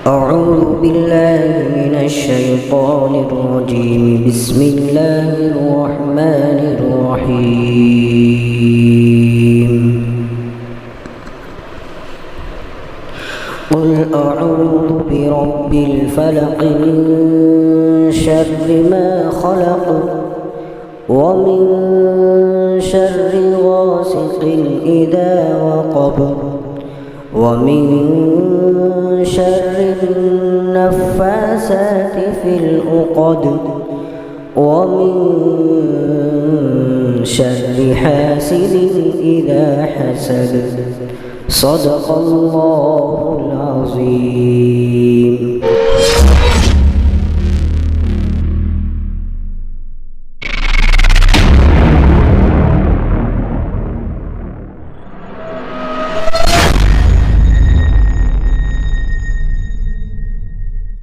أعوذ بالله من الشيطان الرجيم. بسم الله الرحمن الرحيم. قل أعوذ برب الفلق من شر ما خلق ومن شر غاسق إذا وقب ومن شر النفاسات في العقد ومن شر حاسد إذا حسد. صدق الله العظيم.